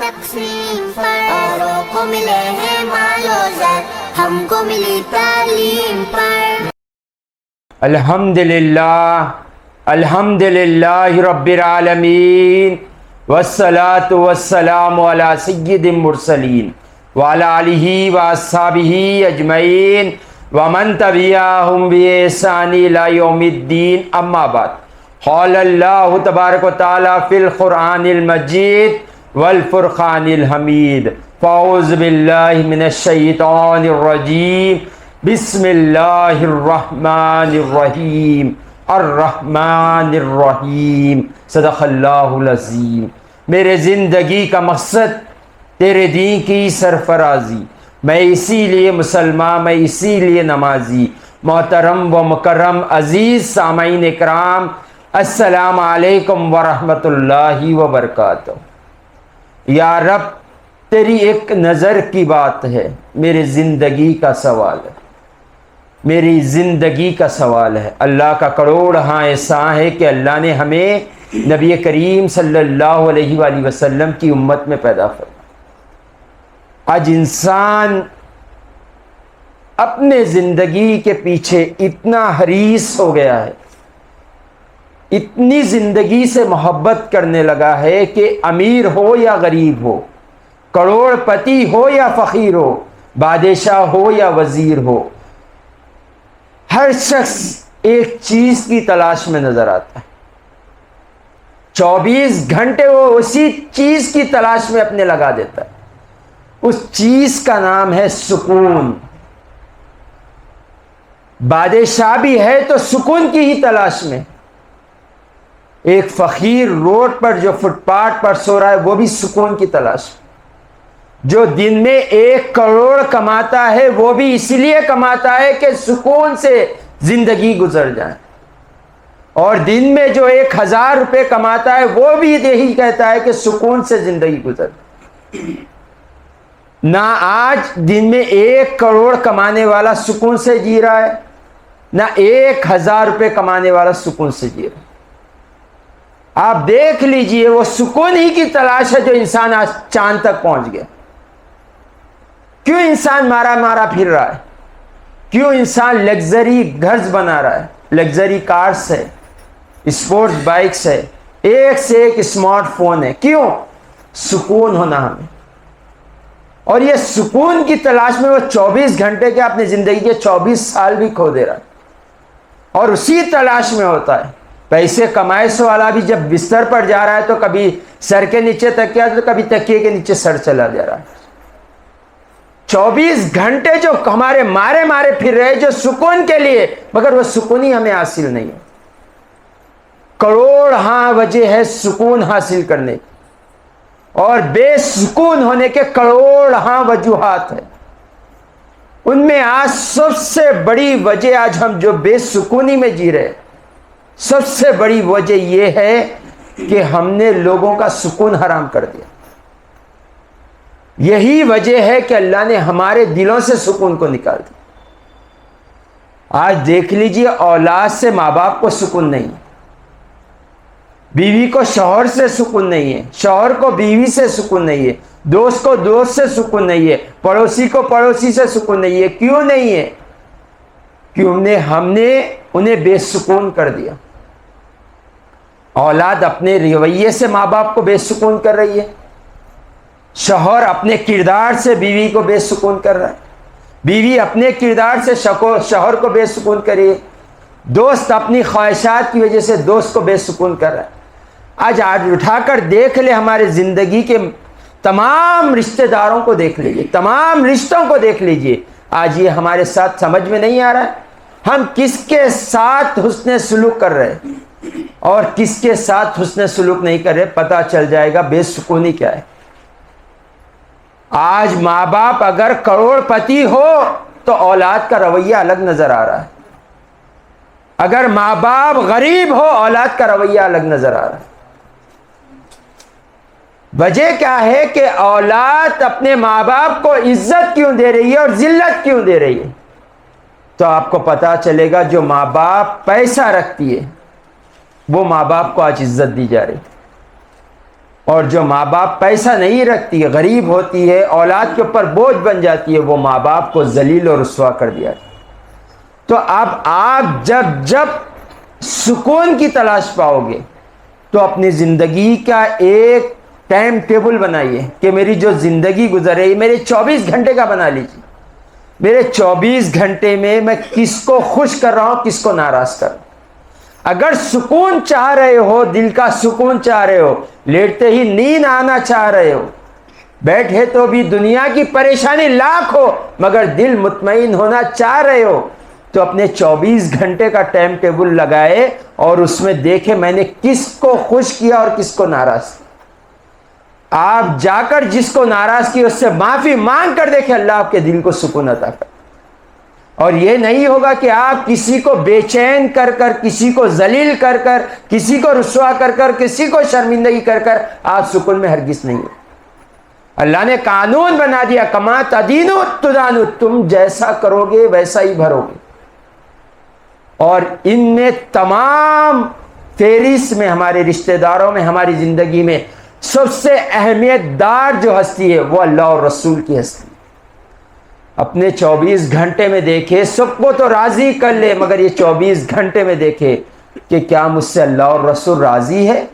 تقسیم پر، اوروں کو ملے ہیں مال و زر، ہم کو ملی تعلیم پر۔ الحمدللہ رب العالمین، والصلاة والسلام علی سید المرسلین وعلی آلہ واصحابہ اجمعین ومن تبعہم بإحسان الی یوم الدین، اما بعد۔ قال اللہ تبارک و تعالی فی القرآن المجید والفرقان الحمید، فاعوذ باللہ من الشیطان الرجیم، بسم اللہ الرحمن الرحیم، الرحمن الرحیم، صدق اللہ العظیم۔ میرے زندگی کا مقصد تیرے دین کی سرفرازی، میں اسی لیے مسلمان، میں اسی لیے نمازی۔ محترم و مکرم عزیز سامعین اکرام، السلام علیکم ورحمۃ اللہ وبرکاتہ۔ یا رب، تیری ایک نظر کی بات ہے، میری زندگی کا سوال ہے، میری زندگی کا سوال ہے۔ اللہ کا کروڑ احسان ہے کہ اللہ نے ہمیں نبی کریم صلی اللہ علیہ وآلہ وسلم کی امت میں پیدا فرمایا۔ آج انسان اپنے زندگی کے پیچھے اتنا حریص ہو گیا ہے، اتنی زندگی سے محبت کرنے لگا ہے کہ امیر ہو یا غریب ہو، کروڑ پتی ہو یا فقیر ہو، بادشاہ ہو یا وزیر ہو، ہر شخص ایک چیز کی تلاش میں نظر آتا ہے۔ 24 گھنٹے وہ اسی چیز کی تلاش میں اپنے لگا دیتا ہے۔ اس چیز کا نام ہے سکون۔ بادشاہ بھی ہے تو سکون کی ہی تلاش میں۔ ایک فقیر روڈ پر جو فٹ پاتھ پر سو رہا ہے، وہ بھی سکون کی تلاش میں۔ جو دن میں 1 کروڑ کماتا ہے، وہ بھی اس لیے کماتا ہے کہ سکون سے زندگی گزر جائے، اور دن میں جو 1000 روپے کماتا ہے، وہ بھی یہی کہتا ہے کہ سکون سے زندگی گزر جائے۔ نہ آج دن میں 1 کروڑ کمانے والا سکون سے جی رہا ہے، نہ 1000 روپے کمانے والا سکون سے جی رہا ہے۔ آپ دیکھ لیجئے، وہ سکون ہی کی تلاش ہے جو انسان آج چاند تک پہنچ گیا۔ کیوں انسان مارا مارا پھر رہا ہے؟ کیوں انسان لگزری گھرز بنا رہا ہے؟ لگزری کارز ہے، اسپورٹس بائکس ہے، ایک سے ایک اسمارٹ فون ہے۔ کیوں؟ سکون ہونا ہمیں۔ اور یہ سکون کی تلاش میں وہ 24 گھنٹے کے اپنی زندگی کے 24 سال بھی کھو دے رہا ہے، اور اسی تلاش میں ہوتا ہے۔ پیسے کمائے سو والا بھی جب بستر پر جا رہا ہے تو کبھی سر کے نیچے تکیہ تو کبھی تکیے کے نیچے سر چلا جا رہا ہے۔ 24 گھنٹے جو ہمارے مارے مارے پھر رہے جو سکون کے لیے، مگر وہ سکون ہی ہمیں حاصل نہیں ہے۔ کروڑ وجہ ہے سکون حاصل کرنے کی، اور بے سکون ہونے کے کروڑ وجوہات ہیں۔ ان میں آج سب سے بڑی وجہ، آج ہم جو بے سکونی میں جی رہے، سب سے بڑی وجہ یہ ہے کہ ہم نے لوگوں کا سکون حرام کر دیا۔ یہی وجہ ہے کہ اللہ نے ہمارے دلوں سے سکون کو نکال دیا۔ آج دیکھ لیجئے، اولاد سے ماں باپ کو سکون نہیں ہے، بیوی کو شوہر سے سکون نہیں ہے، شوہر کو بیوی سے سکون نہیں ہے، دوست کو دوست سے سکون نہیں ہے، پڑوسی کو پڑوسی سے سکون نہیں ہے۔ کیوں نہیں ہے؟ کیوں ہم نے انہیں بے سکون کر دیا۔ اولاد اپنے رویے سے ماں باپ کو بے سکون کر رہی ہے، شوہر اپنے کردار سے بیوی کو بے سکون کر رہا ہے، بیوی اپنے کردار سے شوہر کو بے سکون کر رہی ہے، دوست اپنی خواہشات کی وجہ سے دوست کو بے سکون کر رہا ہے۔ آج اٹھا کر دیکھ لے، ہمارے زندگی کے تمام رشتہ داروں کو دیکھ لیجئے، تمام رشتوں کو دیکھ لیجئے، آج یہ ہمارے ساتھ سمجھ میں نہیں آ رہا ہے ہم کس کے ساتھ حسن سلوک کر رہے ہیں اور کس کے ساتھ حسن سلوک نہیں کر رہے۔ پتہ چل جائے گا بے سکونی کیا ہے۔ آج ماں باپ اگر کروڑ پتی ہو تو اولاد کا رویہ الگ نظر آ رہا ہے، اگر ماں باپ غریب ہو اولاد کا رویہ الگ نظر آ رہا ہے۔ وجہ کیا ہے کہ اولاد اپنے ماں باپ کو عزت کیوں دے رہی ہے اور ذلت کیوں دے رہی ہے؟ تو آپ کو پتا چلے گا، جو ماں باپ پیسہ رکھتی ہے وہ ماں باپ کو آج عزت دی جا رہی، اور جو ماں باپ پیسہ نہیں رکھتی ہے، غریب ہوتی ہے، اولاد کے اوپر بوجھ بن جاتی ہے، وہ ماں باپ کو ذلیل اور رسوا کر دیا۔ تو اب آپ جب سکون کی تلاش پاؤ گے تو اپنی زندگی کا ایک ٹائم ٹیبل بنائیے کہ میری جو زندگی گزرے میرے 24 گھنٹے کا بنا لیجیے۔ میرے 24 گھنٹے میں کس کو خوش کر رہا ہوں، کس کو ناراض کر رہا ہوں۔ اگر سکون چاہ رہے ہو، دل کا سکون چاہ رہے ہو، لیٹتے ہی نیند آنا چاہ رہے ہو، بیٹھے تو بھی دنیا کی پریشانی لاکھ ہو مگر دل مطمئن ہونا چاہ رہے ہو، تو اپنے 24 گھنٹے کا ٹائم ٹیبل لگائے اور اس میں دیکھے میں نے کس کو خوش کیا اور کس کو ناراض کیا۔ آپ جا کر جس کو ناراض کیا اس سے معافی مانگ کر دیکھیں، اللہ آپ کے دل کو سکون عطا کر۔ اور یہ نہیں ہوگا کہ آپ کسی کو بے چین کر کر، کسی کو ذلیل کر کر، کسی کو رسوا کر کر، کسی کو شرمندگی کر کر آپ سکون میں ہرگز نہیں ہیں۔ اللہ نے قانون بنا دیا، کما تدینو تدانو، تم جیسا کرو گے ویسا ہی بھرو گے۔ اور ان میں تمام فہرست میں ہمارے رشتہ داروں میں، ہماری زندگی میں سب سے اہمیت دار جو ہستی ہے وہ اللہ اور رسول کی ہستی۔ اپنے 24 گھنٹے میں دیکھے، سب کو تو راضی کر لے مگر یہ 24 گھنٹے میں دیکھے کہ کیا مجھ سے اللہ اور رسول راضی ہے؟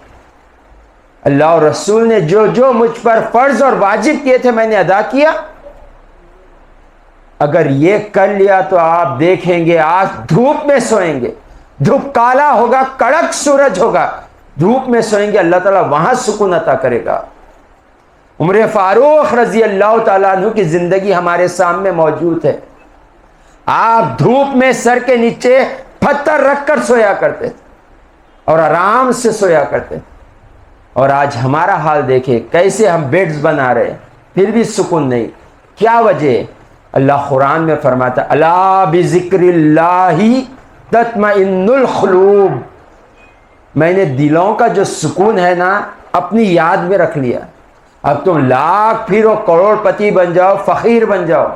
اللہ اور رسول نے جو مجھ پر فرض اور واجب کیے تھے میں نے ادا کیا؟ اگر یہ کر لیا تو آپ دیکھیں گے آج دھوپ میں سوئیں گے، دھوپ کالا ہوگا، کڑک سورج ہوگا، دھوپ میں سوئیں گے، اللہ تعالیٰ وہاں سکون عطا کرے گا۔ عمر فاروق رضی اللہ تعالیٰ عنہ کی زندگی ہمارے سامنے موجود ہے۔ آپ دھوپ میں سر کے نیچے پتھر رکھ کر سویا کرتے تھے اور آرام سے سویا کرتے تھے، اور آج ہمارا حال دیکھیں کیسے ہم بیڈز بنا رہے ہیں پھر بھی سکون نہیں۔ کیا وجہ ہے؟ اللہ قرآن میں فرماتا ہے الا بذکر اللہ تطمئن القلوب، میں نے دلوں کا جو سکون ہے نا اپنی یاد میں رکھ لیا۔ اب تم لاکھ پھرو، کروڑ پتی بن جاؤ، فقیر بن جاؤ،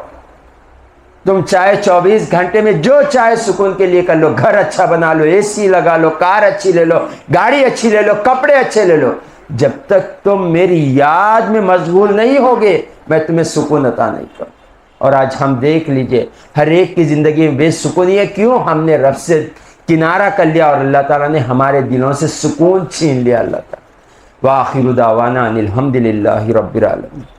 تم چاہے 24 گھنٹے میں جو چاہے سکون کے لیے کر لو، گھر اچھا بنا لو، اے سی لگا لو، کار اچھی لے لو، گاڑی اچھی لے لو، کپڑے اچھے لے لو، جب تک تم میری یاد میں مشغول نہیں ہوگے میں تمہیں سکون عطا نہیں کروں۔ اور آج ہم دیکھ لیجئے ہر ایک کی زندگی میں بے سکونی ہے، کیوں؟ ہم نے رب سے کنارہ کر لیا اور اللہ تعالیٰ نے ہمارے دلوں سے سکون چھین لیا۔ اللہ تعالیٰ وآخر دعوانا ان الحمد للہ رب العالمین۔